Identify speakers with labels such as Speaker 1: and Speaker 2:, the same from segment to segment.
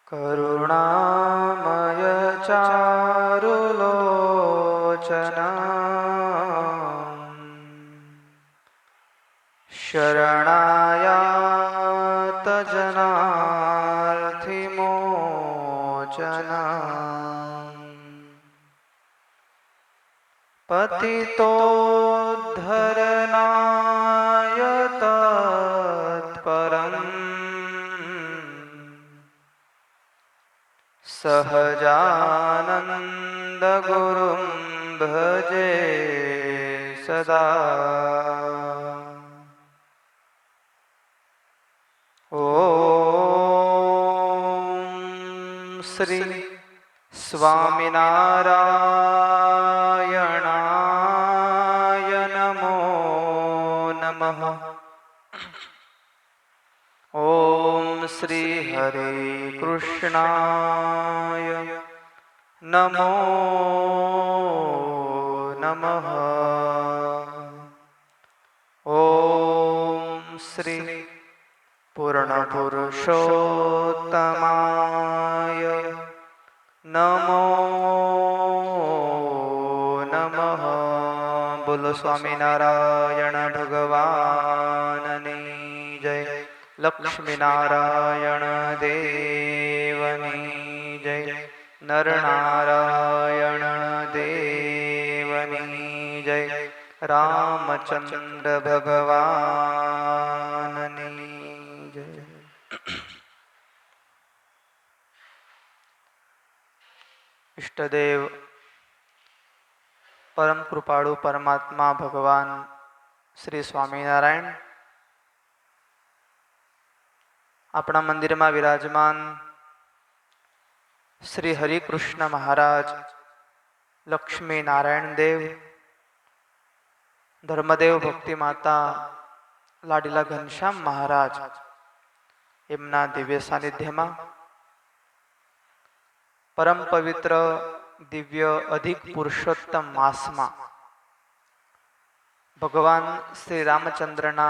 Speaker 1: करुणामय चारुलोचना शरणायात जनार्थिमोचना पतितोद्धरणाय तत्परम् सहजानंद गुरुं भजे सदा। ओम श्री स्वामिनारायणाय नमो नमः। ओम श्री हरे कृष्णाय नमो नमः। ओम श्री पूर्ण पुरुषोत्तमाय नमो नमः। बोलो स्वामीनारायण भगवाननी जय। लक्ष्मी नारायण देवनी जय। नर नारायण देवनी जय। रामचंद्र भगवाननी जय। इष्टदेव परम कृपाळु परमात्मा भगवान श्री स्वामीनारायण अपना मंदिर में विराजमान श्री हरिकृष्ण महाराज, लक्ष्मी नारायण देव, धर्मदेव भक्ति माता लाडीला घनश्याम महाराज एमना दिव्य सानिध्य में परम पवित्र दिव्य अधिक पुरुषोत्तम मास में भगवान श्री रामचंद्रना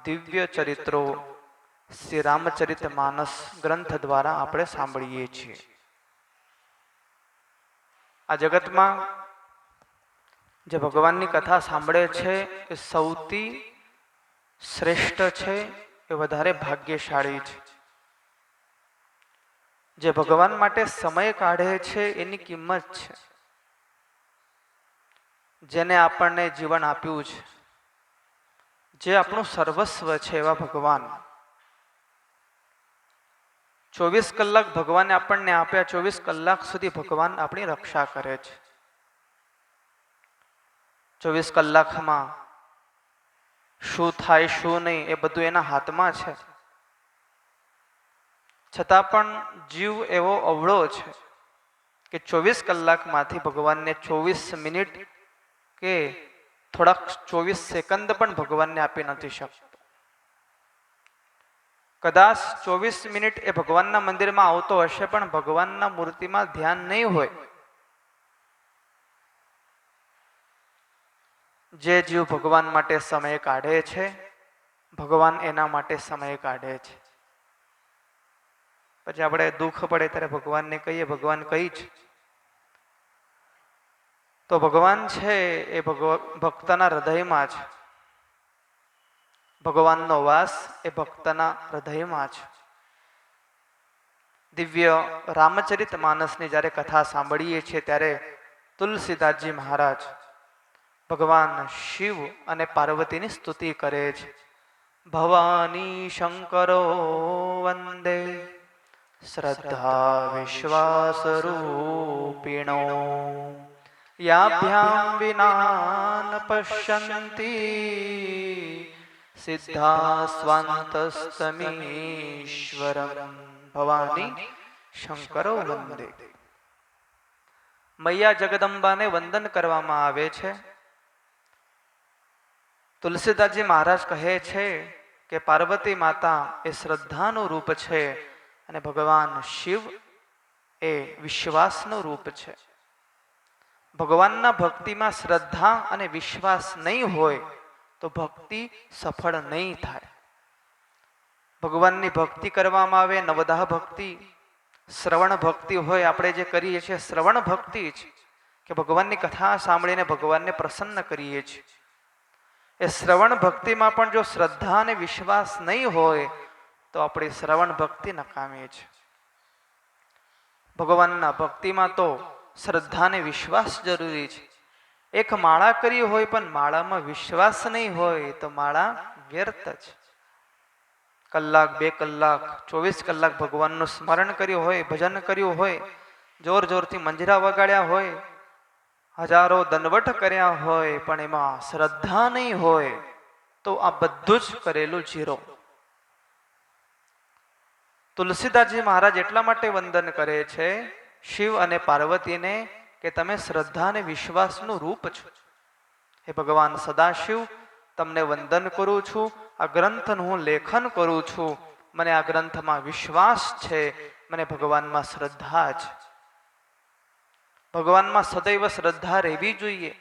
Speaker 1: दिव्य चरित्रों श्री रामचरित मानस ग्रंथ द्वारा આપણે સાંભળીએ છીએ। આ જગતમાં જે ભગવાનની કથા સાંભળે છે એ સૌથી શ્રેષ્ઠ છે, એ વધારે ભાગ્યશાળી છે। જે ભગવાન માટે સમય કાઢે છે એની કિંમત છે। જેને આપણને જીવન આપ્યું છે, જે આપણું સર્વસ્વ છે એવા ભગવાન 24 કલાક ભગવાને આપણને આપ્યા। 24 કલાક સુધી ભગવાન આપણી રક્ષા કરે છે। 24 કલાકમાં શું થાય શું નહીં એ બધું એના હાથમાં છે। છતાં પણ જીવ એવો અવળો છે કે 24 કલાકમાંથી ભગવાનને 24 મિનિટ કે થોડાક 24 સેકન્ડ પણ ભગવાનને આપી નથી શકતો। કદાચ 24 મિનિટ એ ભગવાનના મંદિરમાં આવતો હશે પણ ભગવાનના મૂર્તિમાં ધ્યાન નહીં હોય। જે જીવ ભગવાન માટે સમય કાઢે છે, ભગવાન એના માટે સમય કાઢે છે। પછી આપણે દુઃખ પડે ત્યારે ભગવાનને કહીએ ભગવાન કઈ છે, તો ભગવાન છે એ ભક્તના હૃદયમાં છે। ભગવાનનો વાસ એ ભક્તના હૃદયમાં છે। દિવ્ય રામચરિત માનસની જ્યારે કથા સાંભળીએ છીએ ત્યારે તુલસીદાસજી મહારાજ ભગવાન શિવ અને પાર્વતીની સ્તુતિ કરે છે। ભવાની શંકરો વંદે શ્રદ્ધા વિશ્વાસ રૂપિણો યાભ્યામ વિના ન પશ્યન્તિ સિદ્ધા સ્વાંતસ્તમીશ્વરમ। ભવાની શંકરો વંદે। મૈયા જગદંબાને વંદન કરવામાં આવે છે। તુલસીદાસજી મહારાજ કહે છે કે પાર્વતી માતા એ શ્રદ્ધાનું રૂપ છે અને ભગવાન શિવ એ વિશ્વાસનું રૂપ છે। ભગવાનના ભક્તિમાં શ્રદ્ધા અને વિશ્વાસ નહીં હોય તો ભક્તિ સફળ નહીં થાય। ભગવાનની ભક્તિ કરવામાં આવે, નવદા ભક્તિ શ્રવણ ભક્તિ હોય, આપણે જે કરીએ છીએ શ્રવણ ભક્તિ જ, કે ભગવાનની કથા સાંભળીને ભગવાનને પ્રસન્ન કરીએ છીએ. એ શ્રવણ ભક્તિમાં પણ જો શ્રદ્ધા અને વિશ્વાસ નહીં હોય તો આપણી શ્રવણ ભક્તિ નકામી છે. ભગવાનના ભક્તિમાં તો શ્રદ્ધા અને વિશ્વાસ જરૂરી છે. એક માળા કરી હોય પણ માળામાં વિશ્વાસ નહીં હોય તો માળા વ્યર્થ છે. કલાક, 2 કલાક, 24 કલાક ભગવાનનું સ્મરણ કર્યું હોય, ભજન કર્યું હોય, જોર જોરથી મંજીરા વગાડ્યા હોય, હજારો દંડવટ કર્યા હોય, પણ એમાં શ્રદ્ધા નહીં હોય તો આ બધું જ કરેલું ઝીરો. તુલસીદાસજી મહારાજ એટલા માટે વંદન કરે છે શિવ અને પાર્વતીને કે તમે શ્રદ્ધા અને વિશ્વાસનું રૂપ છો. હે ભગવાન સદાશિવ, તમને વંદન કરું છું. આ ગ્રંથનું હું લેખન કરું છું. મને આ ગ્રંથમાં વિશ્વાસ છે, મને ભગવાનમાં શ્રદ્ધા છે. ભગવાનમાં સદૈવ શ્રદ્ધા રહેવી જોઈએ,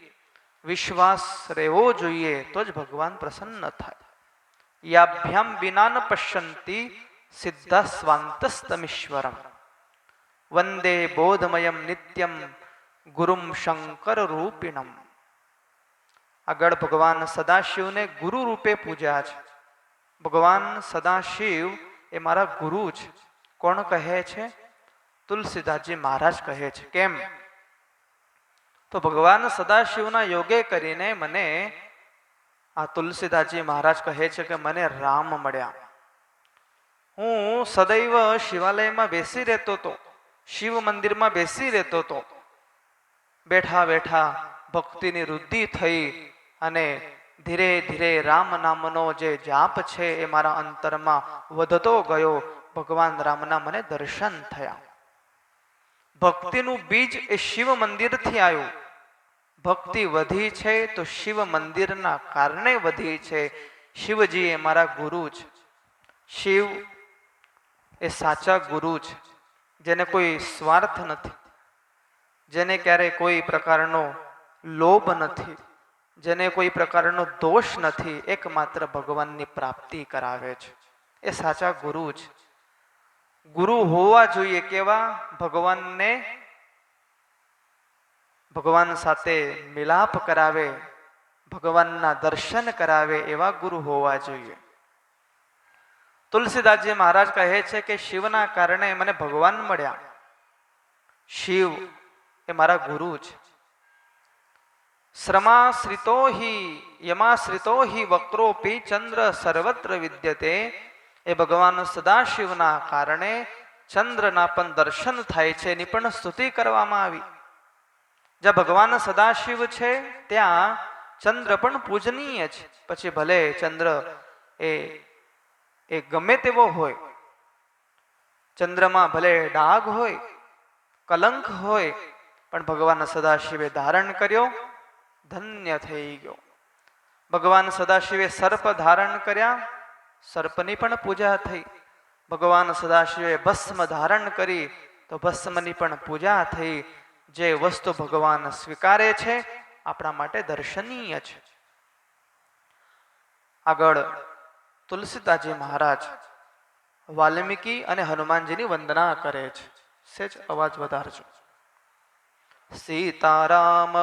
Speaker 1: વિશ્વાસ રહેવો જોઈએ, તો જ ભગવાન પ્રસન્ન થાય. યાભ્યામ વિના ન પશ્યંતિ સિદ્ધા સ્વાંતસ્તમીશ્વરમ વંદે બોધમયમ નિત્યમ ગુરુમ શંકર રૂપિણમ. આગળ ભગવાન સદાશિવને ગુરુ રૂપે પૂજ્યા છે. ભગવાન સદાશિવ એ મારા ગુરુ છે. કોણ કહે છે? તુલસીદાસજી મહારાજ કહે છે. કેમ? તો ભગવાન સદાશિવના યોગે કરીને મને આ તુલસીદાસજી મહારાજ કહે છે કે મને રામ મળ્યા. હું સદૈવ શિવાલયમાં બેસી રહેતો હતો, શિવ મંદિરમાં બેસી રહેતો હતો. બેઠા બેઠા ભક્તિની વૃદ્ધિ થઈ અને ધીરે ધીરે રામ નામનો જે જાપ છે એ મારા અંતરમાં વધતો ગયો. ભગવાન રામના મને દર્શન થયા. ભક્તિનું બીજ એ શિવ મંદિરથી આવ્યું. ભક્તિ વધી છે તો શિવ મંદિરના કારણે વધી છે. શિવજી એ મારા ગુરુ છે. શિવ એ સાચા ગુરુ છે, જેને કોઈ સ્વાર્થ નથી, જેને ક્યારેય કોઈ પ્રકારનો લોભ નથી, જેને કોઈ પ્રકારનો દોષ નથી. એકમાત્ર ભગવાનની પ્રાપ્તિ કરાવે છે. એ સાચા ગુરુ છે. ગુરુ હોવા જોઈએ કેવા? ભગવાનને ભગવાન સાથે મિલાપ કરાવે, ભગવાનના દર્શન કરાવે એવા ગુરુ હોવા જોઈએ. તુલસીદાસજી મહારાજ કહે છે કે શિવના કારણે મને ભગવાન મળ્યા. શિવ એ મારા ગુરુ છે. શ્રમાશ્રિતો હિ યમાશ્રિતો હિ વક્રોપી ચંદ્ર સર્વત્ર વિદ્યતે. એ ભગવાન સદાશિવના કારણે ચંદ્રના પણ દર્શન થાય છે, એની પણ સ્તુતિ કરવામાં આવી. જ્યાં ભગવાન સદાશિવ છે ત્યાં ચંદ્ર પણ પૂજનીય છે. પછી ભલે ચંદ્ર એ ગમે તેવો હોય, ચંદ્રમાં ભલે ડાઘ હોય, કલંક હોય, પણ ભગવાન સદાશિવે ધારણ કર્યો, ધન્ય થઈ ગયો. ભગવાન સદાશિવે સર્પ ધારણ કર્યા, સર્પની પણ પૂજા થઈ. ભગવાન સદાશિવે ભસ્મ ધારણ કરી તો ભસ્મની પણ પૂજા થઈ. જે વસ્તુ ભગવાન સ્વીકારે છે આપણા માટે દર્શનીય છે. આગળ તુલસીદાસજી મહારાજ વાલ્મીકી અને હનુમાનજીની વંદના કરે છે. સેજ અવાજ વધારજો. સીતારામ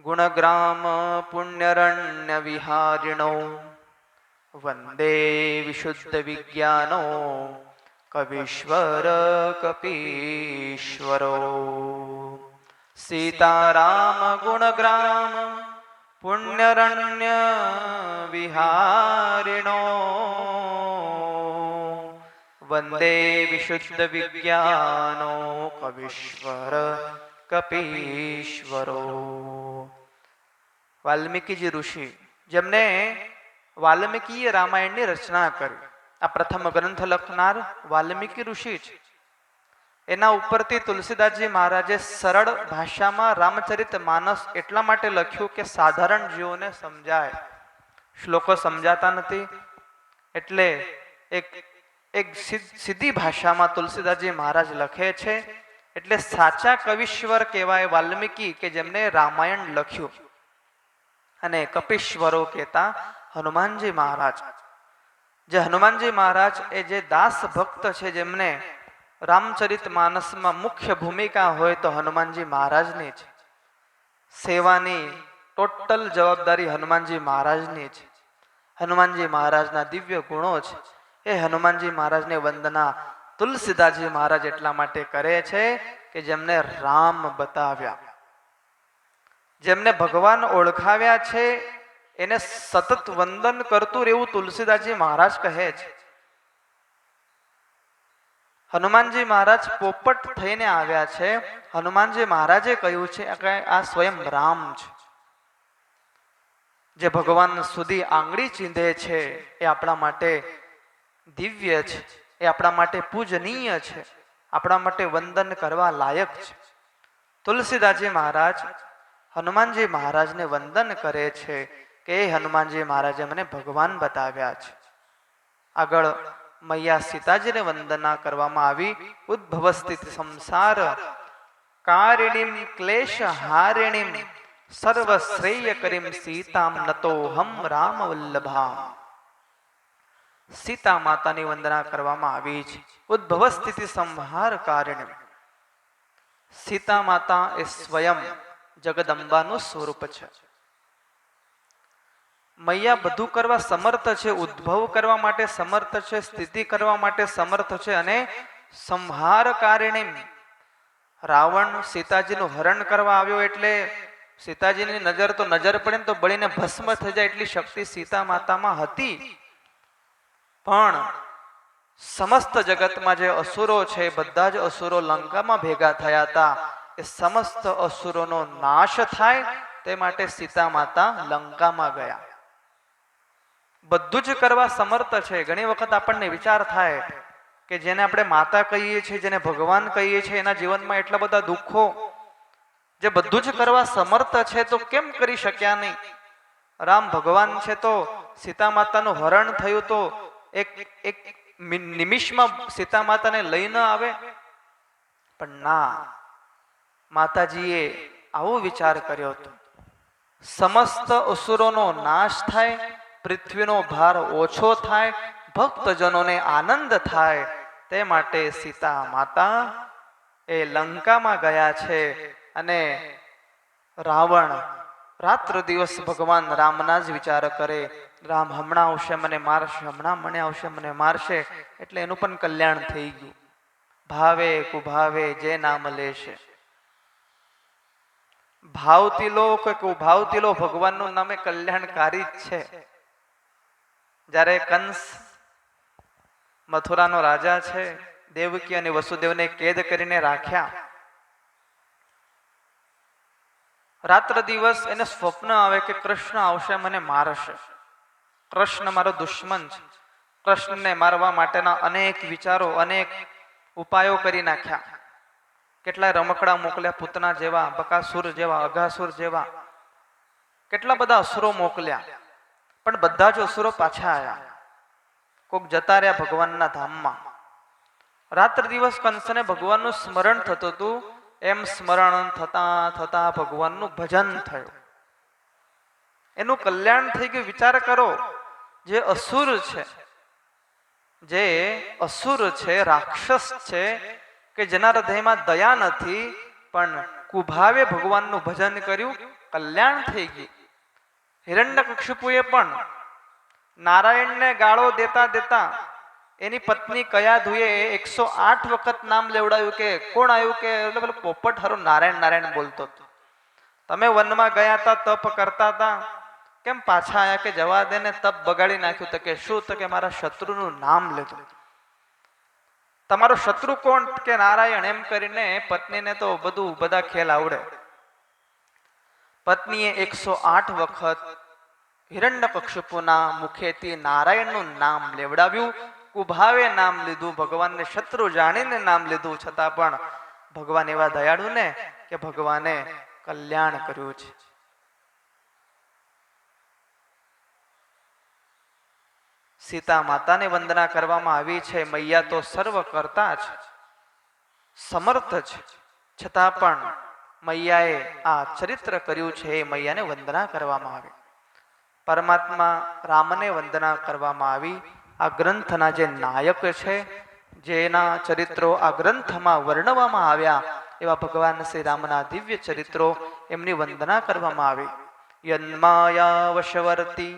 Speaker 1: ગુણગ્રામ પુણ્યરણ્ય વિહારિણો વંદે વિશુદ્ધ વિજ્ઞાનો કવીશ્વર કપીશ્વરો. સીતારામ ગુણગ્રામ પુણ્યરણ્ય વિહારિણો વંદે વિશુદ્ધ વિજ્ઞાનો કવીશ્વર કપીશ્વરો. વાલ્મીકીજી ઋષિ, જેમને વાલ્મીકીએ રામાયણની રચના કરી, આ પ્રથમ ગ્રંથ લખનાર વાલ્મીકી ઋષિ છે. એના ઉપરથી તુલસીદાસજી મહારાજે સરળ ભાષામાં રામચરિત માનસ એટલા માટે લખ્યું કે સાધારણ જીવોને સમજાય. શ્લોકો સમજાતા નથી એટલે એક સીધી ભાષામાં તુલસીદાસજી મહારાજ લખે છે. એટલે સાચા કવિશ્વર કહેવાય વાલ્મીકી, કે જેમને રામાયણ લખ્યું. અને કપીશ્વરો કહેતા હનુમાનજી મહારાજ. જે હનુમાનજી મહારાજ એ જે દાસ ભક્ત છે, જેમને રામચરિત માનસમાં મુખ્ય ભૂમિકા હોય તો હનુમાનજી મહારાજની છે. સેવાની ટોટલ જવાબદારી હનુમાનજી મહારાજની છે. હનુમાનજી મહારાજના દિવ્ય ગુણો છે. એ હનુમાનજી મહારાજની વંદના તુલસીદાસજી મહારાજ એટલા માટે કરે છે કે જેમને રામ બતાવ્યા, જેમને ભગવાન ઓળખાવ્યા છે, એને સતત વંદન કરતું રહેવું તુલસીદાસજી મહારાજ કહે છે. હનુમાનજી મહારાજ પોપટ થઈને આવ્યા છે. હનુમાનજી મહારાજે કહ્યું છે કે આ સ્વયં રામ છે. જે ભગવાન સુધી આંગળી ચીંધે છે એ આપણા માટે દિવ્ય છે, એ આપણા માટે પૂજનીય છે, આપણા માટે વંદન કરવા લાયક છે. તુલસીદાસજી મહારાજ હનુમાનજી મહારાજને વંદન કરે છે કે એ હનુમાનજી મહારાજે મને ભગવાન બતાવ્યા છે. આગળ મૈયા સીતાજીને વંદના કરવામાં આવી. ઉદ્ભવ સ્થિતિ સંસાર કારિણીમ ક્લેશ હારિણીમ સર્વ શ્રેય કરીમ સીતામ નતો હમ રામ વલ્લભામ. સીતા માતાની વંદના કરવામાં આવી છે. ઉદ્ભવ સ્થિતિ સંહાર કારિણીમ. સીતા માતા એ સ્વયં જગદંબાનું સ્વરૂપ છે. મૈયા બધું કરવા સમર્થ છે, ઉદ્ભવ કરવા માટે સમર્થ છે, સ્થિતિ કરવા માટે સમર્થ છે અને સંહારકારિણી. રાવણ સીતાજીનું હરણ કરવા આવ્યો એટલે સીતાજીની નજર તો નજર પડે ને તો બળીને ભસ્મ થઈ જાય એટલી શક્તિ સીતા માતામાં હતી. પણ સમસ્ત જગતમાં જે અસુરો છે બધા જ અસુરો લંકામાં ભેગા થયા હતા. એ સમસ્ત અસુરોનો નાશ થાય તે માટે સીતા માતા લંકામાં ગયા. બધું જ કરવા સમર્થ છે. ઘણી વખત આપણને વિચાર થાય કે જેને આપણે માતા કહીએ છીએ, જેને ભગવાન કહીએ છીએ, એના જીવનમાં એટલા બધા દુઃખો, જે બધું જ કરવા સમર્થ છે તો કેમ કરી શક્યા નહીં? રામ ભગવાન છે તો સીતા માતાનું હરણ થયું તો એક નિમિષમાં સીતા માતાને લઈ ન આવે? પણ ના, માતાજીએ આવો વિચાર કર્યો હતો. સમસ્ત અસુરોનો નાશ થાય, પૃથ્વીનો ભાર ઓછો થાય, ભક્તજનોને આનંદ થાય, તે માટે સીતા માતા એ લંકામાં ગયા છે. અને રાવણ રાત્ર દિવસ ભગવાન રામના જ વિચાર કરે. રામ હમણાં આવશે મને મારશે, હમણાં મને આવશે મને મારશે. એટલે એનું પણ કલ્યાણ થઈ ગયું. ભાવે કુભાવે જે નામ લેશે. ભાવતી લો કે કુભાવતી લો, ભગવાનનું નામે કલ્યાણકારી જ છે. જ્યારે કંસ મથુરાનો રાજા છે, દેવકી અને વસુદેવને કેદ કરીને રાખ્યા. રાત્ર દિવસ એને સ્વપ્ન આવે કે કૃષ્ણ આવશે મને મારશે. કૃષ્ણ મારો દુશ્મન છે. કૃષ્ણને મારવા માટેના અનેક વિચારો, અનેક ઉપાયો કરી નાખ્યા. કેટલાય રમકડા મોકલ્યા, પૂતના જેવા, બકાસુર જેવા, અઘાસુર જેવા, કેટલા બધા અસુરો મોકલ્યા. પણ બધા જ અસુરો પાછા આવ્યા. કોક જતા રહ્યા ભગવાનના ધામમાં. રાત્ર દિવસ કંસને ભગવાનનું સ્મરણ થતું હતું. એમ સ્મરણ થતા થતા ભગવાનનું ભજન થયું. એનું કલ્યાણ થઈ ગયું. વિચાર કરો, જે અસુર છે, જે અસુર છે, રાક્ષસ છે, કે જેના હૃદયમાં દયા નથી, પણ કુભાવે ભગવાનનું ભજન કર્યું, કલ્યાણ થઈ ગયું. હિરણ્યકશિપુએ પણ નારાયણને ગાળો દેતા દેતા એની પત્ની કયાધુએ 108 વખત નામ લેવડાવ્યું કે કોણ આવ્યું કે એટલે પેલો પોપટ હારો નારાયણ નારાયણ બોલતો હતો. તમે વનમાં ગયા હતા, તપ કરતા હતા, કેમ પાછા આયા? કે જવા દે ને, તપ બગાડી નાખ્યું. તો કે શું? તો કે મારા શત્રુનું નામ લીધું. તમારો શત્રુ કોણ? કે નારાયણ. એમ કરીને પત્નીને તો બધા ખેલ આવડે. પત્નીએ 108 વખત હિરણ્યકશિપુના મુખેથી નારાયણનું નામ લેવડાવ્યું. કુભાવે નામ લીધું, ભગવાનને શત્રુ જાણીને નામ લીધું. છતાં પણ ભગવાન એવા દયાળુ ને કે ભગવાને કલ્યાણ કર્યું છે. સીતા માતાને વંદના કરવામાં આવી છે. મૈયા તો સર્વ કરતા છે, સમર્થ છે. છતાં પણ મૈયાએ આ ચરિત્ર કર્યું છે. એ મૈયાને વંદના કરવામાં આવી. પરમાત્મા રામને વંદના કરવામાં આવી. આ ગ્રંથના જે નાયક છે, જેના ચરિત્રો આ ગ્રંથમાં વર્ણવવામાં આવ્યા એવા ભગવાન શ્રી રામના દિવ્ય ચરિત્રો એમની વંદના કરવામાં આવી. યન્માયા વશવર્તી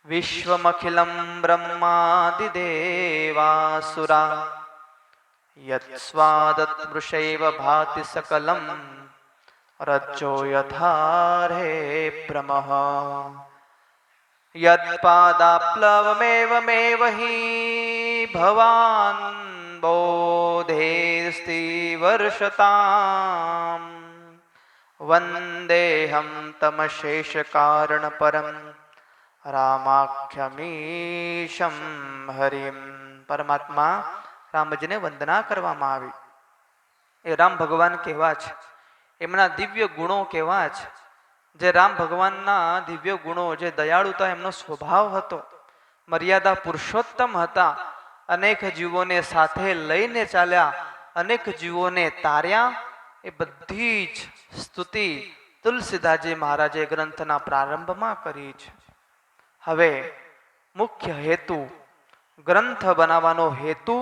Speaker 1: વિશ્વમખિલમ બ્રહ્માદિદેવાસુરા યત્સ્વાદત વૃષૈવ ભાતિ સકલમ રજ્જો યથાર્હે ભ્રમઃ યત્પાદાપ્લવમેવમેવ હિ ભવાન બોધેસ્તિ વર્ષતામ વંદેહમ તમશેષ કારણ પરમ રામાખ્યમીશમ હરિમ. પરમાત્મા રામજીને વંદના કરવામાં આવી. એ રામ ભગવાન કેવા છે, એમના દિવ્ય ગુણો કેવા છે. જે રામ ભગવાનના દિવ્ય ગુણો, જે દયાળુતા એમનો સ્વભાવ હતો, મર્યાદા પુરુષોત્તમ હતા, અનેક જીવોને સાથે લઈને ચાલ્યા, અનેક જીવોને તાર્યા, એ બધી જ સ્તુતિ તુલસીદાસજી મહારાજે ગ્રંથના પ્રારંભમાં કરી છે. હવે મુખ્ય હેતુ, ગ્રંથ બનાવવાનો હેતુ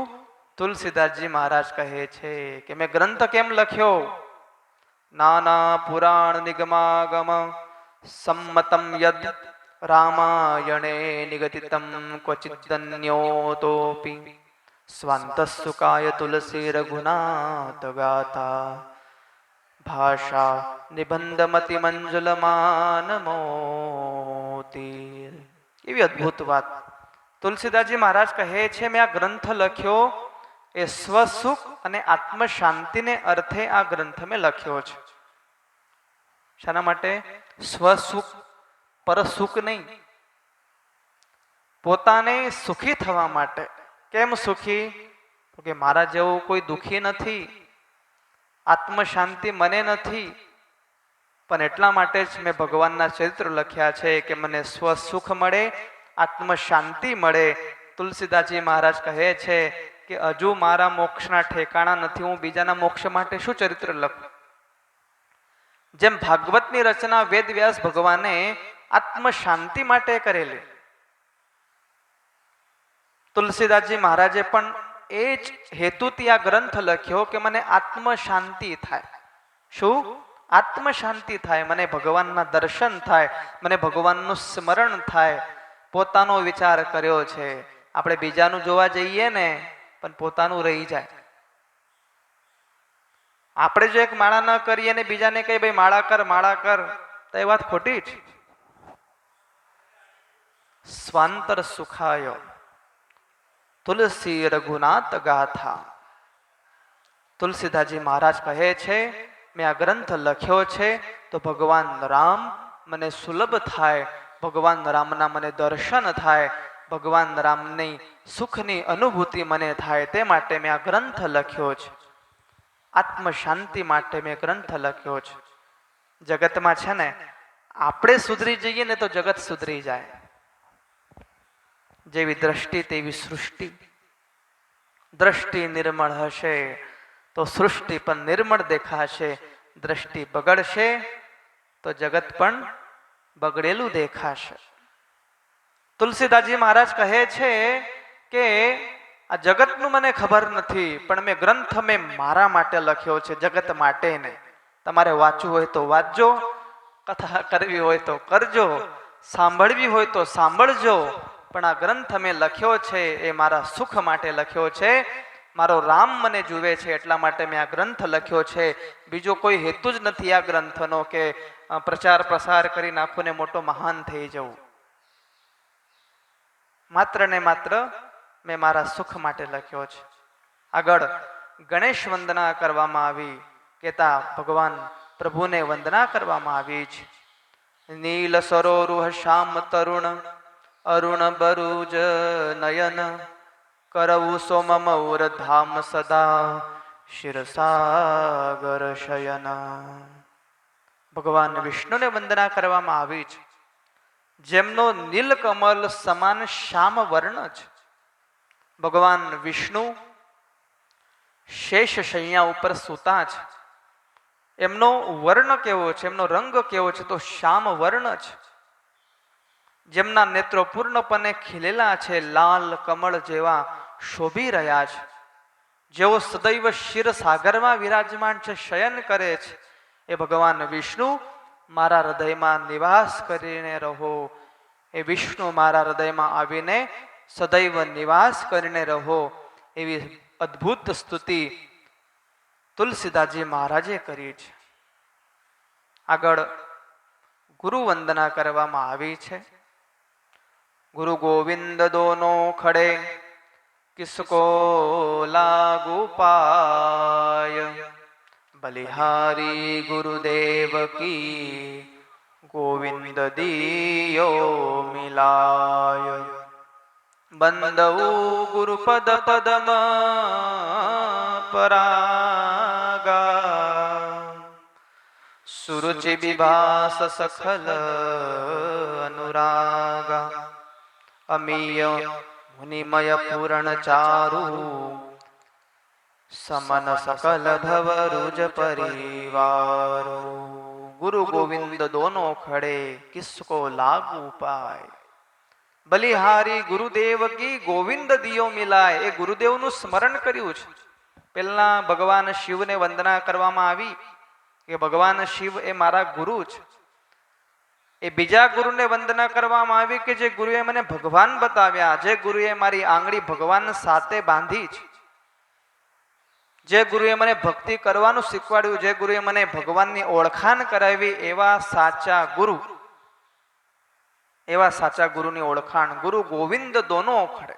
Speaker 1: તુલસીદાસજી મહારાજ કહે છે કે મેં ગ્રંથ કેમ લખ્યો? નાના પુરાણ નિગમાગમ સંમતમ યદ રામાયણે નિગતિતમ ક્વચિદન્યોતોપી સ્વાંતઃસુકાય તુલસી રઘુનાથ ગાથા ભાષા નિબંધમતિ મંજુલમાન મોતી. એવી અદ્ભુત વાત તુલસીદાસજી મહારાજ કહે છે, મેં આ ગ્રંથ લખ્યો એ સ્વસુખ અને આત્મ શાંતિને અર્થે આ ગ્રંથ મેં લખ્યો છે. શાના માટે? સ્વસુખ, પરસુખ નહીં, પોતાને સુખી થવા માટે. કેમ સુખી? તો કે મારા જેવું કોઈ દુખી નથી, આત્મ શાંતિ મને નથી, પણ એટલા માટે જ મેં ભગવાનના ચરિત્ર લખ્યા છે કે મને સ્વસુખ મળે, આત્મ શાંતિ મળે. તુલસીદાસજી મહારાજ કહે છે કે હજુ મારા મોક્ષના ઠેકાણા નથી, હું બીજાના મોક્ષ માટે શું ચરિત્ર લખું? જેમ ભાગવતની રચના વેદ વ્યાસ ભગવાને આત્મ શાંતિ માટે કરેલી, તુલસીદાસજી મહારાજે પણ એ જ હેતુથી આ ગ્રંથ લખ્યો કે મને આત્મ શાંતિ થાય. શું? આત્મ શાંતિ થાય, મને ભગવાનના દર્શન થાય, મને ભગવાનનું સ્મરણ થાય. પોતાનો વિચાર કર્યો છે. આપણે બીજાનું જોવા જઈએ ને પણ પોતાનું રહી જાય. આપણે જો એક માળા ન કરીએ ને બીજાને કહીએ ભાઈ માળા કર, તો એ વાત ખોટી જ. સ્વાંતર સુખાય તુલસી રઘુનાથ ગાથા. તુલસીદાસજી મહારાજ કહે છે મેં આ ગ્રંથ લખ્યો છે તો ભગવાન રામ મને સુલભ થાય, ભગવાન રામના મને દર્શન થાય, ભગવાન રામની સુખની અનુભૂતિ મને થાય, તે માટે મેં આ ગ્રંથ લખ્યો છે. આત્મ શાંતિ માટે મેં ગ્રંથ લખ્યો છે. જગતમાં છે ને, આપણે સુધરી જઈએ ને તો જગત સુધરી જાય. જેવી દ્રષ્ટિ તેવી સૃષ્ટિ. દ્રષ્ટિ નિર્મળ હશે તો સૃષ્ટિ પણ નિર્મળ દેખાશે, દ્રષ્ટિ બગડશે તો જગત પણ બગડેલું દેખાશે. તુલસીદાસજી મહારાજ કહે છે કે આ જગતનું મને ખબર નથી, પણ મેં ગ્રંથ મેં મારા માટે લખ્યો છે, જગત માટે ને. તમારે વાંચવું હોય તો વાંચજો, કથા કરવી હોય તો કરજો, સાંભળવી હોય તો સાંભળજો, પણ આ ગ્રંથ મેં લખ્યો છે એ મારા સુખ માટે લખ્યો છે. મારો રામ મને જુએ છે એટલા માટે મેં આ ગ્રંથ લખ્યો છે. બીજો કોઈ હેતુ જ નથી આ ગ્રંથનો કે પ્રચાર પ્રસાર કરી નાખું ને મોટો મહાન થઈ જવું. માત્ર ને માત્ર મેં મારા સુખ માટે લખ્યો છે. આગળ ગણેશ વંદના કરવામાં આવી, કેતા ભગવાન પ્રભુને વંદના કરવામાં આવી છે. નીલ સરોરુહ શ્યામ તરુણ અરુણ બરુજ નયન કરવું સોમમૌર ધામ સદા શિરસાગર શયન. ભગવાન વિષ્ણુને વંદના કરવામાં આવી છે, જેમનો નીલકમલ સમાન શ્યામ વર્ણ છે. ભગવાન વિષ્ણુ શેષ શૈયા ઉપર સૂતા છે. એમનો વર્ણ કેવો છે, એમનો રંગ કેવો છે? તો શ્યામ વર્ણ છે. જેમના નેત્રો પૂર્ણપણે ખીલેલા છે, લાલ કમળ જેવા શોભી રહ્યા છે. જેઓ સદૈવ ક્ષીર સાગરમાં વિરાજમાન છે, શયન કરે છે, એ ભગવાન વિષ્ણુ મારા હૃદયમાં નિવાસ કરીને રહો. એ વિષ્ણુ મારા હૃદયમાં આવીને સદૈવ નિવાસ કરીને રહો. એવી અદ્ભુત સ્તુતિ તુલસીદાસજી મહારાજે કરી છે. આગળ ગુરુ વંદના કરવામાં આવી છે. ગુરુ ગોવિંદ દોનો ખડે કિસકો લાગુ પાય, બલિહારી ગુરુદેવ કી ગોવિંદ દિયો મિલાય. બંદઉ ગુરુપદ પદમ પરાગા, સુરુચિ વિભાસ સખલ અનુરાગા. અમીય મુનિમય પૂરણ ચારુ, સમન સકલ ભવ રૂજ પરિવારો. ગુરુ ગોવિંદ દોનો ખડે કિસકો લાગુ પાય, બલિહારી ગુરુદેવ કી ગોવિંદ દિયો મિલાય. એ ગુરુદેવનું સ્મરણ કર્યું છે. પહેલા ભગવાન શિવને વંદના કરવામાં આવી કે ભગવાન શિવ એ મારા ગુરુ છે. એ બીજા ગુરુને વંદના કરવામાં આવી કે જે ગુરુએ મને ભગવાન બતાવ્યા, જે ગુરુએ મારી આંગળી ભગવાન સાથે બાંધી છે, જે ગુરુએ મને ભક્તિ કરવાનું શીખવાડ્યું, જે ગુરુએ મને ભગવાનની ઓળખાણ કરાવી, એવા સાચા ગુરુ, એવા સાચા ગુરુની ઓળખાણ. ગુરુ ગોવિંદ દોનો ખડે.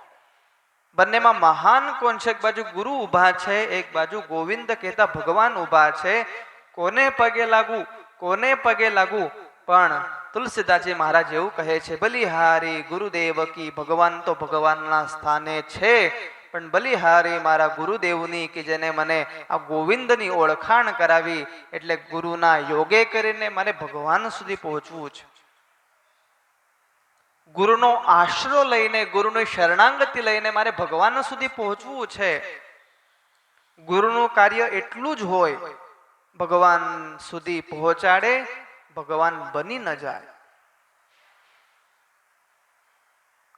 Speaker 1: બંનેમાં મહાન કોણ છે? એક બાજુ ગુરુ ઉભા છે, એક બાજુ ગોવિંદ કહેતા ભગવાન ઉભા છે. કોને પગે લાગુ, કોને પગે લાગુ? પણ તુલસીદાસજી મહારાજ એવું કહે છે, બલિહારી ગુરુદેવ કી. ભગવાન તો ભગવાનના સ્થાને છે, પણ બલિહારી મારા ગુરુદેવની કે જેને મને આ ગોવિંદની ઓળખાણ કરાવી, એટલે ગુરુના યોગે કરીને મારે ભગવાન સુધી પહોંચવું છે. ગુરુનો આશરો લઈને, ગુરુની શરણાંગતિ લઈને મારે ભગવાન સુધી પહોંચવું છે. ગુરુનું કાર્ય એટલું જ હોય, ભગવાન સુધી પહોંચાડે, ભગવાન બની ન જાય.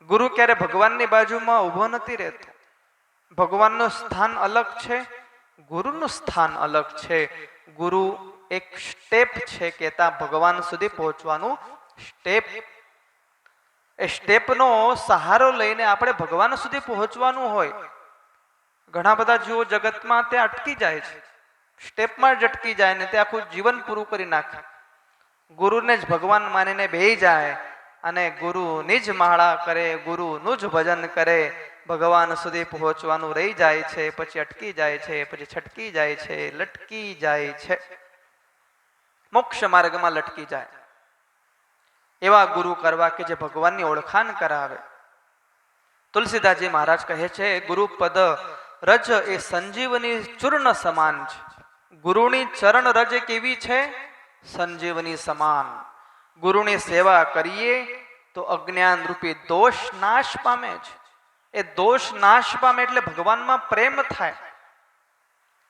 Speaker 1: ગુરુ ક્યારે ભગવાનની બાજુમાં ઊભો નથી રહેતો. ભગવાનનું સ્થાન અલગ છે, ગુરુનું સ્થાન અલગ છે. ગુરુ એક સ્ટેપ છે, કહેતા ભગવાન સુધી પહોંચવાનું સ્ટેપ. એ સ્ટેપનો સહારો લઈને આપણે ભગવાન સુધી પહોંચવાનું હોય. ઘણા બધા જીવો જગતમાં તે અટકી જાય છે, સ્ટેપમાં જ અટકી જાય ને તે આખું જીવન પૂરું કરી નાખે. ગુરુને જ ભગવાન માનીને બેહી જાય અને ગુરુની જ માળા કરે, ગુરુનું જ ભજન કરે, ભગવાન સુધી પહોંચવાનું રહી જાય છે, પછી અટકી જાય છે, પછી છટકી જાય છે, લટકી જાય છે, મોક્ષ માર્ગમાં લટકી જાય. એવા ગુરુ કરવા કે જે ભગવાનની ઓળખાણ કરાવે. તુલસીદાસજી મહારાજ કહે છે, ગુરુપદ રજ એ સંજીવની ચૂર્ણ સમાન છે. ગુરુની ચરણ રજ કેવી છે? સંજીવની સમાન. ગુરુની સેવા કરીએ તો અજ્ઞાન રૂપી દોષ નાશ પામે છે. એ દોષ નાશ પામે એટલે ભગવાનમાં પ્રેમ થાય.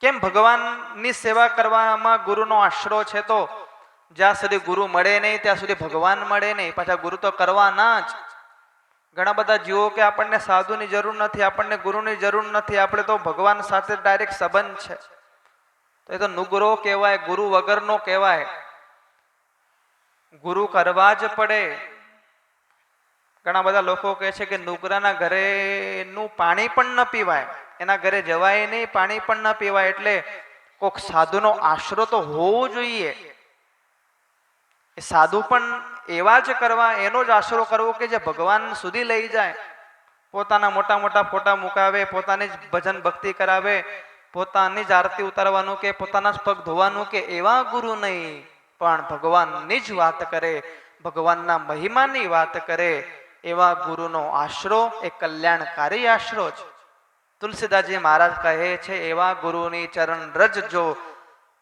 Speaker 1: કેમ? ભગવાનની સેવા કરવામાં ગુરુનો આશરો છે, તો જ્યાં સુધી ગુરુ મળે નહીં ત્યાં સુધી ભગવાન મળે નહીં. પાછા ગુરુ તો કરવાના જ. ઘણા બધા જીવો કે આપણને સાધુની જરૂર નથી, આપણને ગુરુની જરૂર નથી, આપણે તો ભગવાન સાથે ડાયરેક્ટ સંબંધ છે. તો એ તો નુગરો કહેવાય, ગુરુ વગરનો કહેવાય. ગુરુ કરવા જ પડે. ઘણા બધા લોકો કહે છે કે નુગરાના ઘરેનું પાણી પણ ન પીવાય, એના ઘરે જવાય નહીં, પાણી પણ ન પીવાય. એટલે કોઈક સાધુનો આશરો તો હોવો જોઈએ. એ સાધુ પણ એવા જ કરવા, એનો જ આશરો કરવો કે જે ભગવાન સુધી લઈ જાય. પોતાના મોટા મોટા ફોટા મુકાવે, પોતાની જ ભજન ભક્તિ કરાવે, પોતાની જ આરતી ઉતારવાનું કે પોતાના જ પગ ધોવાનું કે એવા ગુરુ નહીં, પણ ભગવાનની જ વાત કરે, ભગવાનના મહિમાની વાત કરે. એવા ગુરુનો આશરો એ કલ્યાણકારી આશરો છે. તુલસીદાસજી મહારાજ કહે છે, એવા ગુરુની ચરણ રજ જો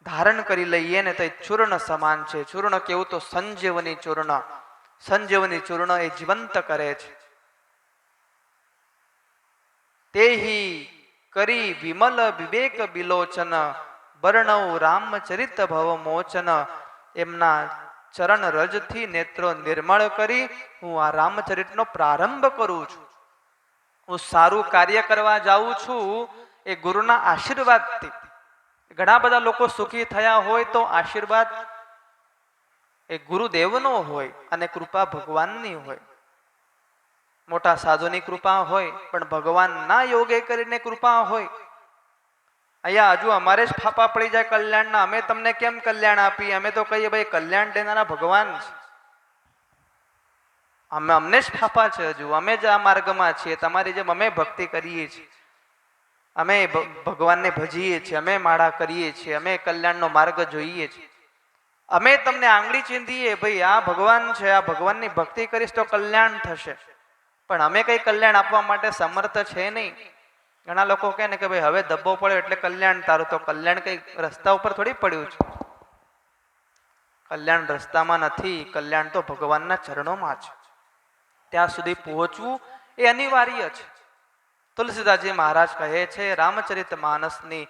Speaker 1: ધારણ કરી લઈએ ને તો એ ચૂર્ણ સમાન છે. ચૂર્ણ કેવું? તો સંજીવની ચૂર્ણ. સંજીવની ચૂર્ણ એ જીવંત કરે છે. તેહી કરી વિમલ વિવેક બિલોચન, વર્ણવ રામચરિત ભવ મોચન. એમના ચરણ રજથી નેત્રો નિર્મળ કરી હું આ રામચરિતનો પ્રારંભ કરું છું. હું સારું કાર્ય કરવા જાઉં છું એ ગુરુના આશીર્વાદથી. ઘણા બધા લોકો સુખી થયા હોય તો આશીર્વાદ એ ગુરુદેવનો હોય અને કૃપા ભગવાનની હોય. મોટા સાધુની કૃપા હોય પણ ભગવાનના યોગે કરીને કૃપા હોય. અહીંયા હજુ અમારે જ ફાફા પડી જાય કલ્યાણના, અમે તમને કેમ કલ્યાણ આપીએ? અમે તો કહીએ ભાઈ કલ્યાણ દેનારા ભગવાન છે. અમને જ ફાફા છે, હજુ અમે જ આ માર્ગમાં છીએ. તમારી જેમ અમે ભક્તિ કરીએ છીએ, અમે ભગવાનને ભજીએ છીએ, અમે માળા કરીએ છીએ, અમે કલ્યાણનો માર્ગ જોઈએ છીએ. અમે તમને આંગળી ચીંધીએ ભાઈ આ ભગવાન છે, આ ભગવાનની ભક્તિ કરીશ તો કલ્યાણ થશે, પણ અમે કઈ કલ્યાણ આપવા માટે સમર્થ છે નહીં. ઘણા લોકો કહે ને કે ભાઈ હવે ધબ્બો પડ્યો એટલે કલ્યાણ તારું. તો કલ્યાણ કઈ રસ્તા ઉપર થોડી પડ્યું છે. કલ્યાણ રસ્તામાં નથી, કલ્યાણ તો ભગવાનના ચરણોમાં છે. ત્યાં સુધી પહોંચવું એ અનિવાર્ય છે. તુલસીદાસજી મહારાજ કહે છે રામચરિત માનસની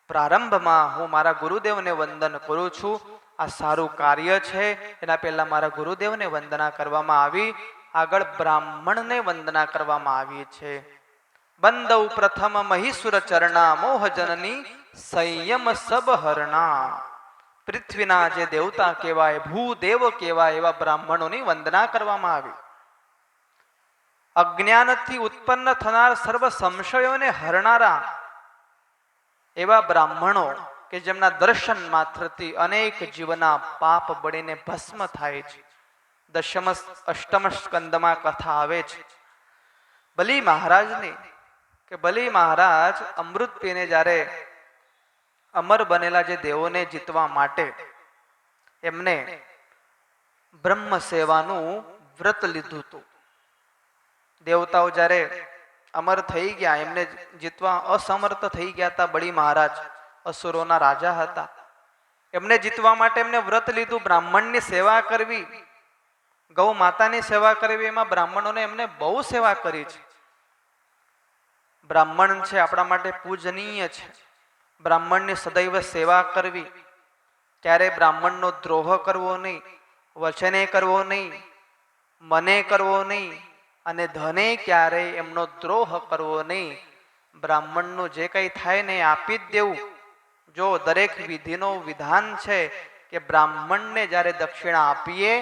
Speaker 1: પ્રારંભમાં હું મારા ગુરુદેવને વંદન કરું છું. આ સારું કાર્ય છે. એના પહેલા મારા ગુરુદેવને વંદના કરવામાં આવી, આગળ બ્રાહ્મણને વંદના કરવામાં આવી છે. બંદૌ પ્રથમ મહીસુર ચરણા મોહ જનની સંયમ સબ હરણા. પૃથ્વીના જે દેવતા કહેવાય, ભૂદેવ કહેવાય એવા બ્રાહ્મણોની વંદના કરવામાં આવી. અજ્ઞાનથી ઉત્પન્ન થનાર સર્વ સંશયોને હરનારા એવા બ્રાહ્મણો કે જેમના દર્શન માત્રથી અનેક જીવના પાપ બળીને ભસ્મ થાય છે. અષ્ટમ સ્કંદમાં કથા આવે છે બલી મહારાજની, કે બલી મહારાજ અમૃત પીને જ્યારે અમર બનેલા જે દેવોને જીતવા માટે એમને બ્રહ્મ સેવાનું વ્રત લીધું હતું. દેવતાઓ જ્યારે અમર થઈ ગયા, એમને જીતવા અસમર્થ થઈ ગયા હતા. બળી મહારાજ અસુરોના રાજા હતા. એમને જીતવા માટે એમને વ્રત લીધું, બ્રાહ્મણની સેવા કરવી, ગૌ માતાની સેવા કરવી. એમાં બ્રાહ્મણોને એમને બહુ સેવા કરી છે. બ્રાહ્મણ છે આપણા માટે પૂજનીય છે. બ્રાહ્મણની સદૈવ સેવા કરવી, ક્યારે બ્રાહ્મણનો દ્રોહ કરવો નહીં, વચને કરવો નહીં, મને કરવો નહીં, અને ધને ક્યારેય એમનો દ્રોહ કરવો નહીં. બ્રાહ્મણનું જે કંઈ થાય ને આપી જ દેવું. જો દરેક વિધિનો વિધાન છે કે બ્રાહ્મણને જ્યારે દક્ષિણા આપીએ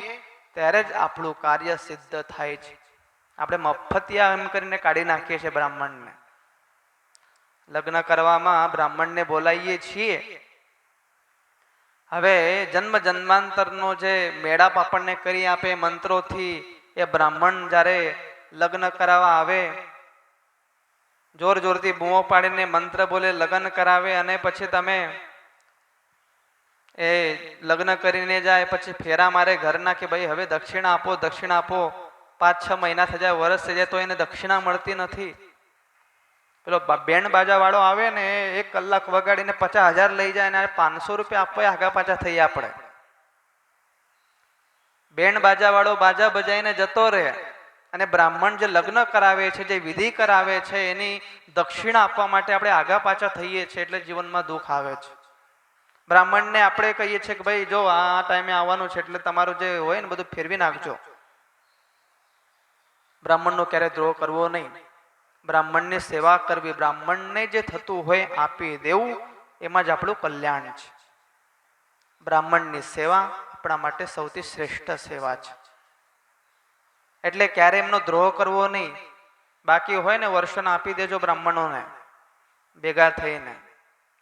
Speaker 1: ત્યારે જ આપણું કાર્ય સિદ્ધ થાય છે. આપણે મફતિયા એમ કરીને કાઢી નાખીએ છીએ બ્રાહ્મણને. લગ્ન કરવામાં બ્રાહ્મણને બોલાવીએ છીએ. હવે જન્મ જન્માંતરનો જે મેળાપ આપણને કરી આપે મંત્રોથી, એ બ્રાહ્મણ જ્યારે લગ્ન કરાવવા આવે, જોર જોરથી બૂમો પાડીને મંત્ર બોલે લગ્ન કરાવે, અને પછી તમે એ લગ્ન કરીને જાય, પછી ફેરા મારે ઘરના કે ભાઈ હવે દક્ષિણા આપો, દક્ષિણા આપો. 5-6 મહિના થઈ જાય, વર્ષ થઈ જાય તો એને દક્ષિણા મળતી નથી. પેલો બેન્ડ બાજા વાળો આવે ને 1 કલાક વગાડીને 50,000 લઈ જાય, અને 500 રૂપિયા આપવા આગા પાછા થઈ આપણે. બેન્ડ બાજા વાળો બાજા બજાઈને જતો રહે, અને બ્રાહ્મણ જે લગ્ન કરાવે છે, જે વિધિ કરાવે છે, એની દક્ષિણા આપવા માટે આપણે આગા પાછા થઈએ છીએ, એટલે જીવનમાં દુઃખ આવે છે. બ્રાહ્મણને આપણે કહીએ છીએ કે ભાઈ જો આ ટાઈમે આવવાનું છે એટલે તમારું જે હોય ને બધું ફેરવી નાખજો. બ્રાહ્મણનો ક્યારે દ્રોહ કરવો નહીં, બ્રાહ્મણની સેવા કરવી, બ્રાહ્મણને જે થતું હોય આપી દેવું, એમાં જ આપણું કલ્યાણ છે. બ્રાહ્મણની સેવા આપણા માટે સૌથી શ્રેષ્ઠ સેવા છે. એટલે ક્યારે એમનો દ્રોહ કરવો નહીં. બાકી હોય ને વર્ષોના આપી દેજો બ્રાહ્મણોને ભેગા થઈને,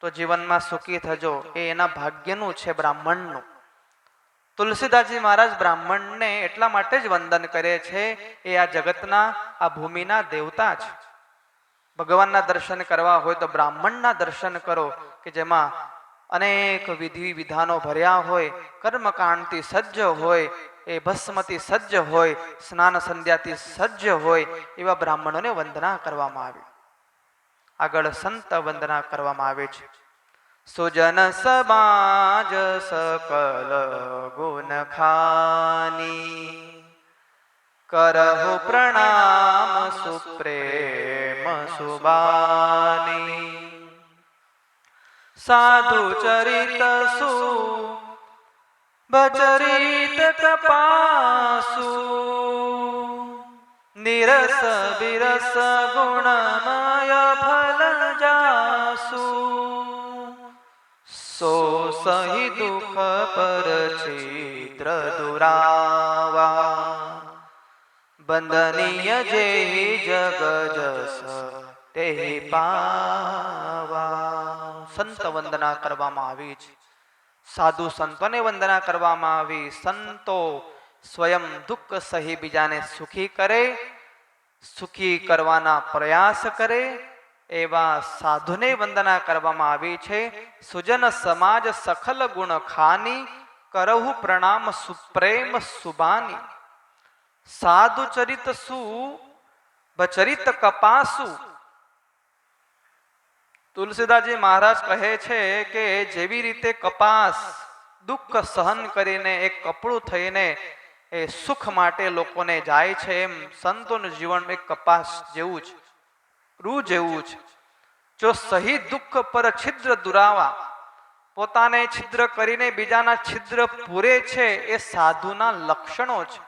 Speaker 1: તો જીવનમાં સુખી થજો. એ એના ભાગ્યનું છે બ્રાહ્મણનું. તુલસીદાસજી મહારાજ બ્રાહ્મણને એટલા માટે જ વંદન કરે છે, એ આ જગતના, આ ભૂમિના દેવતા છે. ભગવાનના દર્શન કરવા હોય તો બ્રાહ્મણના દર્શન કરો, કે જેમાં અનેક વિધિ વિધાનો ભર્યા હોય, કર્મકાંડથી સજ્જ હોય, એ ભસ્મથી સજ્જ હોય, સ્નાન સંધ્યાથી સજ્જ હોય, એવા બ્રાહ્મણોને વંદના કરવામાં આવી. આગળ સંત વંદના કરવામાં આવે છે. સુજન સમાજ સકલ ગુણ ખાની, કરહુ પ્રણામ સુપ્રેમ સુબાની. સાધુ ચરિત સુ બચરિત કપાસુ, નિરસ બિરસ ગુણમય ફલ જાસુ સો સહી દુઃખ પર છિદ્ર દુરાવા બંધનીય જે જગ જસ તે પાવા. સંત વંદના કરવામાં આવી છે, સાધુ સંતોને વંદના કરવામાં આવી. સંતો સ્વયં દુઃખ સહી બીજાને સુખી કરે, સુખી કરવાના પ્રયાસ કરે એવા સાધુને વંદના કરવામાં આવી છે. સુજન સમાજ સખલ ગુણ ખાની કરહુ પ્રણામ સુપ્રેમ સુબાની. સાધુ ચરિત સુ બચરિત કપાસુ. તુલસીદાસજી મહારાજ કહે છે કે જેવી રીતે કપાસ દુઃખ સહન કરીને એક કપડું થઈને એ સુખ માટે લોકોને જાય છે, એમ સંતોનું જીવન એક કપાસ જેવું છે, રૂ જેવું છે. જો સહી દુઃખ પર છિદ્ર દુરાવા, પોતાને છિદ્ર કરીને બીજાના છિદ્ર પૂરે છે, એ સાધુના લક્ષણો છે.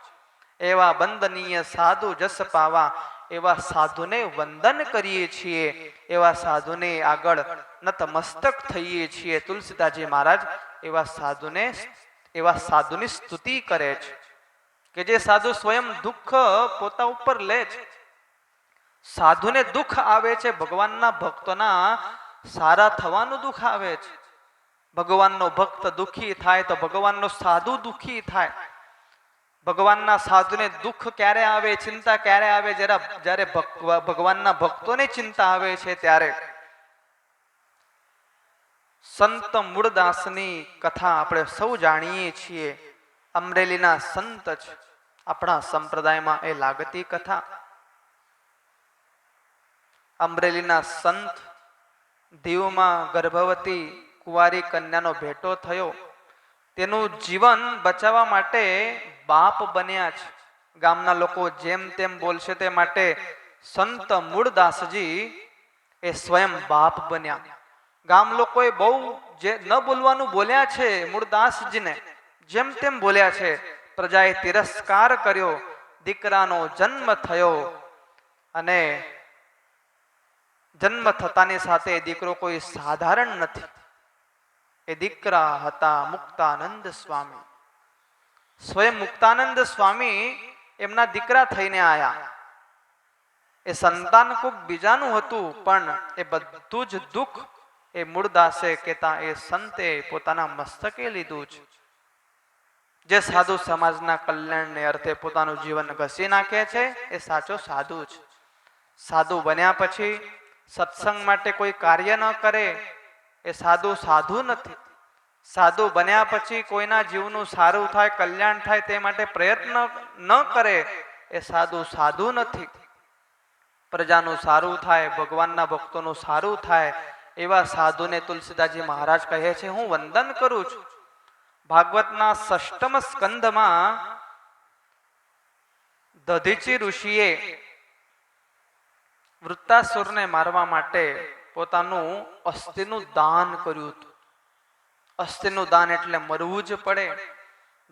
Speaker 1: એવા વંદનીય સાધુ જસ પાવા, એવા સાધુને વંદન કરીએ છીએ, એવા સાધુને આગળ નતમસ્તક થઈએ છીએ. તુલસીદાસજી મહારાજ એવા સાધુની સ્તુતિ કરે છે કે જે સાધુ સ્વયં દુઃખ પોતા ઉપર લે છે. સાધુને દુઃખ આવે છે, ભગવાનના ભક્તોના સારા થવાનું દુઃખ આવે છે. ભગવાનનો ભક્ત દુઃખી થાય તો ભગવાનનો સાધુ દુઃખી થાય. ભગવાનના સાધુને દુઃખ ક્યારે આવે, ચિંતા ક્યારે આવે? જ્યારે ભગવાનના ભક્તોને ચિંતા આવે છે ત્યારે. સંત મૂળદાસની કથા આપણે સૌ જાણીએ છીએ. અમરેલીના સંત છે, આપણા સંપ્રદાયમાં એ લાગતી કથા. અમરેલીના સંત, દીવમાં ગર્ભવતી કુંવારી કન્યાનો ભેટો થયો. તેનું જીવન બચાવવા માટે બાપ બન્યા છે. ગામના લોકો જેમ તેમ બોલશે તે માટે સંત મૂળદાસજી એ સ્વયં બાપ બન્યા. ગામ લોકોએ બહુ જે ન બોલવાનું બોલ્યા છે, મૂળદાસજીને જેમ તેમ બોલ્યા છે. પ્રજાએ તિરસ્કાર કર્યો. દીકરાનો જન્મ થયો અને જન્મ થતાની સાથે દીકરો કોઈ સાધારણ નથી. એ દીકરા હતા મુક્તાનંદ સ્વામી. સ્વયં મુક્તાનંદ સ્વામી એમના દીકરા થઈને આયા. એ સંતાન કોક બીજાનું હતું, પણ એ બધું જ દુઃખ એ મૂળદાસે કહેતા એ સંતે પોતાના મસ્તકે લીધું છે. જે સાધુ સમાજના કલ્યાણને અર્થે પોતાનું જીવન ઘસી નાખે છે એ સાચો સાધુ છે. સાધુ બન્યા પછી સત્સંગ માટે કોઈ કાર્ય ન કરે એ સાધુ નથી. સાધુ બન્યા પછી કોઈના જીવનું સારું થાય, કલ્યાણ થાય તે માટે પ્રયત્ન ન કરે એ સાધુ નથી. પ્રજાનું સારું થાય, ભગવાનના ભક્તોનું સારું થાય એવા સાધુને તુલસીદાસજી મહારાજ કહે છે હું વંદન કરું છું. ભાગવતના 6મ સ્કંધમાં દધીચી ઋષિએ વૃત્તાસુરને મારવા માટે પોતાનું અસ્થિનું દાન કર્યું હતું. અસ્થિનું દાન એટલે મરવું જ પડે.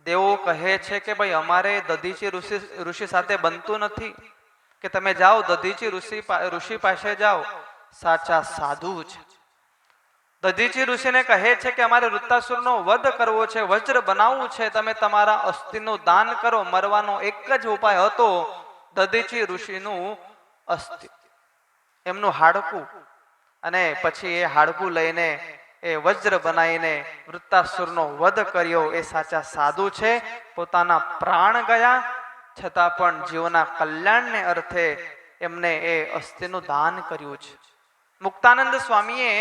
Speaker 1: દેવો કહે છે કે ભાઈ અમારે દધીચી ઋષિ સાથે બનતું નથી, કે તમે જાઓ દધીચી ઋષિ પાસે જાઓ, સાચા સાધુ છે. દધીચી ઋષિને કહે છે કે અમારે વૃત્તાસુરનો વધ કરવો છે, વજ્ર બનાવવું છે, તમે તમારા અસ્થિનું દાન કરો. મરવાનો એક જ ઉપાય હતો, દધીચી ઋષિનું અસ્થિ, એમનું હાડકું. અને પછી એ હાડકું લઈને એ વજ્ર બનાવીને વૃત્તાસુરનો વધ કર્યો. એ સાચા સાધુ છે. પોતાના પ્રાણ ગયા છતાં પણ જીવના કલ્યાણને અર્થે એમને એ અસ્થિનું દાન કર્યું છે. મુક્તાનંદ સ્વામીએ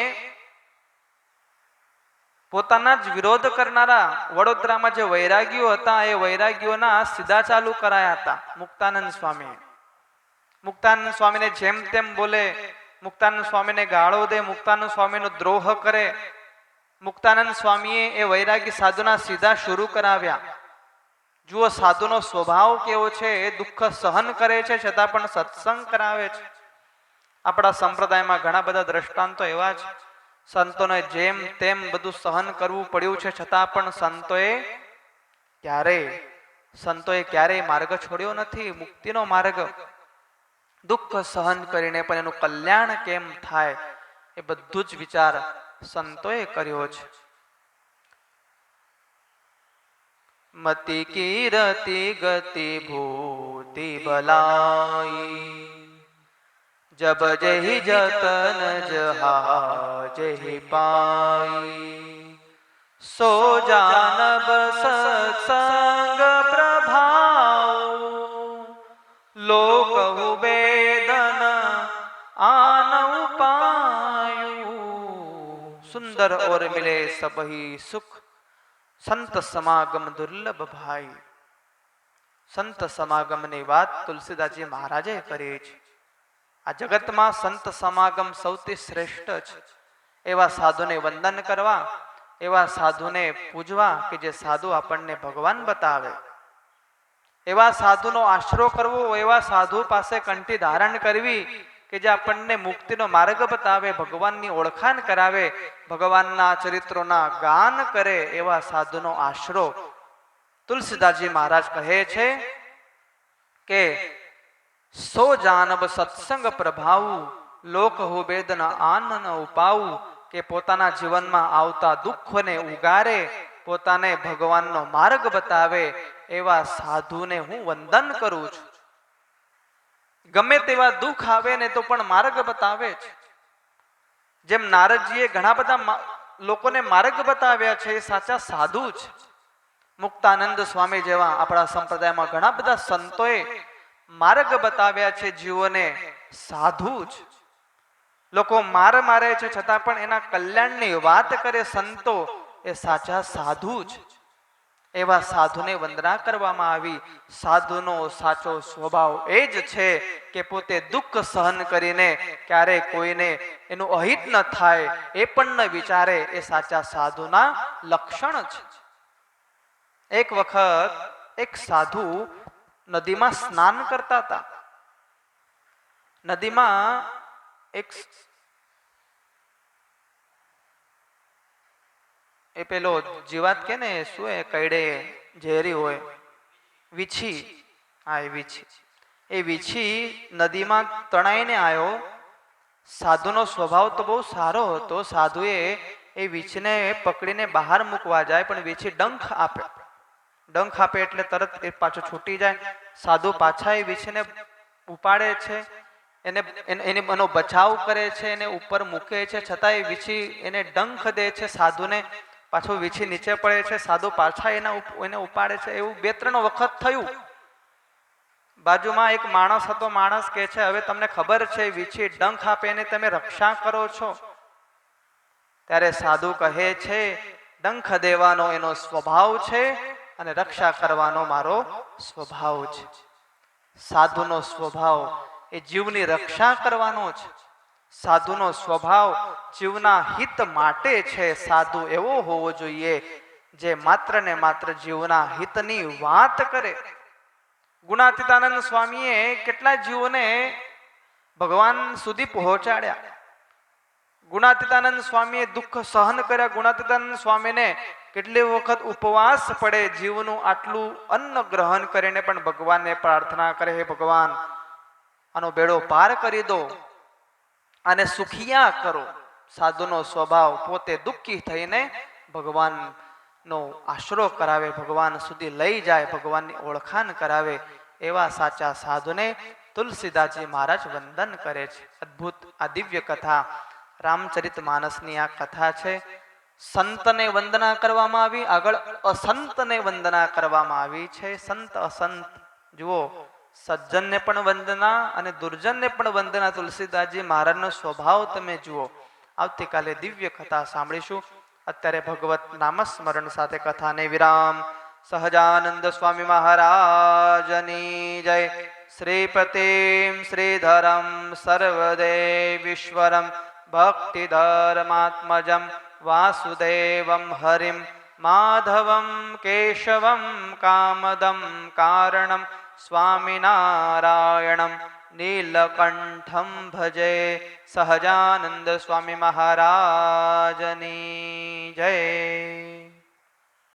Speaker 1: પોતાના જ વિરોધ કરનારા વડોદરામાં જે વૈરાગીઓ હતા એ વૈરાગીઓના સીધા ચાલુ કરાયા હતા મુક્તાનંદ સ્વામી. મુક્તાનંદ સ્વામીને જેમ તેમ બોલે, મુક્તાનંદ સ્વામીને ગાળો દે, મુક્તાનંદ સ્વામીનો દ્રોહ કરે. મુક્તાનંદ સ્વામીએ એ વૈરાગી સાધુના સીધા શરૂ કરાવ્યા. જુઓ સાધુનો સ્વભાવ કેવો છે, એ દુઃખ સહન કરે છે છતાં પણ સત્સંગ કરાવે છે. આપણા સંપ્રદાયમાં ઘણા બધા દ્રષ્ટાંતો એવા છે. સંતોને જેમ તેમ બધું સહન કરવું પડ્યું છે છતાં પણ સંતોએ ક્યારેય માર્ગ છોડ્યો નથી, મુક્તિનો માર્ગ. દુઃખ સહન કરીને પણ એનું કલ્યાણ કેમ થાય એ બધું જ વિચાર સંતોએ કર્યો છે. મતિ કીરતિ ગતિ ભૂતિ બલાઈ, જબ જહી જતન જહા જહી પાઈ, સો જાનબ સત્સંગ પ્રભાવ, લોક ઉબેદન આન ઉપાયુ, સુંદર और मिले सबही सुख, સંત સમાગમ દુર્લભ ભાઈ. સંત સમાગમની વાત તુલસીદાસજી મહારાજે કરી છે. આ જગતમાં સંત સમાગમ સૌથી શ્રેષ્ઠ છે. એવા સાધુને વંદન કરવા, એવા સાધુને પૂજવા કે જે સાધુ આપણને ભગવાન બતાવે, એવા સાધુનો આશરો કરવો, એવા સાધુ પાસે કંઠી ધારણ કરવી કે જે આપણને મુક્તિનો માર્ગ બતાવે, ભગવાનની ઓળખાણ કરાવે, ભગવાનના ચરિત્રોના ગાન કરે, એવા સાધુનો આશરો. તુલસીદાસજી મહારાજ કહે છે કે સો જાનબ સત્સંગ પ્રભાવું, લોક હુબેદન આનન ઉપાવું, કે પોતાના જીવનમાં આવતા દુઃખને ઉગારે, પોતાને ભગવાનનો માર્ગ બતાવે એવા સાધુને હું વંદન કરું છું. ગમે તેવા દુઃખ આવે ને તો પણ માર્ગ બતાવે છે. જેમ નારદજીએ ઘણા બધા લોકોને માર્ગ બતાવ્યા છે, એ સાચા સાધુ છે. મુક્તાનંદ સ્વામી જેવા આપણા સંપ્રદાયમાં ઘણા બધા સંતોએ માર્ગ બતાવ્યા છે જીવોને, સાધુ છે. લોકો મારે છે છતાં પણ એના કલ્યાણની વાત કરે સંતો, એ સાચા સાધુ છે. એવા સાધુને વંદના કરવામાં આવી. સાધુનો સાચો સ્વભાવ એ જ છે કે પોતે દુઃખ સહન કરીને ક્યારેય કોઈને એનું અહિત ન થાય એ પણ ન વિચારે, એ સાચા સાધુના લક્ષણ છે. એક વખત એક સાધુ નદીમાં સ્નાન કરતા હતા. નદીમાં એક એ પેલો જીવાત કે ને શું એ કઈડે ઝેરી હોય, વીછી. હા, એ વીછી નદીમાં તણાઈને આવ્યો. સાધુનો સ્વભાવ તો બહુ સારો હતો. સાધુએ એ વીછને પકડીને બહાર મૂકવા જાય, પણ વીછી ડંખ આપે. ડંખ આપે એટલે તરત એ પાછો છૂટી જાય. સાધુ પાછા એ વીછને ઉપાડે છે, એનો બચાવ કરે છે, એને ઉપર મૂકે છે, છતાં એ વીછી એને ડંખ દે છે સાધુને. પાછો વીછી નીચે પડે છે, સાધુ પાછા એને ઉપાડે છે. એવું 2-3 વખત થયું. બાજુમાં એક માણસ હતો. માણસ કહે છે, હવે તમને ખબર છે વીછી ડંખ આપે એને તમે રક્ષા કરો છો. ત્યારે સાધુ કહે છે, ડંખ દેવાનો એનો સ્વભાવ છે અને રક્ષા કરવાનો મારો સ્વભાવ છે. સાધુનો સ્વભાવ એ જીવની રક્ષા કરવાનો છે. સાધુનો સ્વભાવ જીવના હિત માટે છે. સાધુ એવો હોવો જોઈએ જે માત્ર ને માત્ર જીવના હિતની વાત કરે. ગુણાતીતાનંદ સ્વામીએ કેટલા જીવોને ભગવાન સુધી પહોંચાડ્યા. ગુણાતીતાનંદ સ્વામીએ દુઃખ સહન કર્યા. ગુણાતીતાનંદ સ્વામીને કેટલી વખત ઉપવાસ પડે, જીવનું આટલું અન્ન ગ્રહણ કરીને પણ ભગવાનને પ્રાર્થના કરે, હે ભગવાન આનો બેડો પાર કરી દો અને સુખિયા કરો. સાધુનો સ્વભાવ પોતે દુઃખી થઈને ભગવાનનો આશરો કરાવે, ભગવાન સુધી લઈ જાય, ભગવાનની ઓળખાણ કરાવે. એવા સાચા સાધુને તુલસીદાસજી મહારાજ વંદન કરે છે. અદ્ભુત આ દિવ્ય કથા રામચરિત માનસની આ કથા છે. સંતને વંદના કરવામાં આવી, આગળ અસંતને વંદના કરવામાં આવી છે. સંત અસંત જુઓ, સજ્જનને પણ વંદના અને દુર્જનને પણ વંદના. તુલસીદાસજી મહારાજનો સ્વભાવ તમે જુઓ. આવતીકાલે દિવ્ય કથા સાંભળીશું. અત્યારે ભગવત નામસ્મરણ સાથે કથાને વિરામ. સહજાનંદ સ્વામી મહારાજની જય. શ્રીપતિમ શ્રીધરમ સર્વદેવીશ્વરમ ભક્તિધર્માત્મજમ વાસુદેવમ હરિમ માધવમ કેશવમ કામદમ કારણમ સ્વામિનારાયણમ નીલકંઠમ ભજે. સહજાનંદ સ્વામી મહારાજની જય.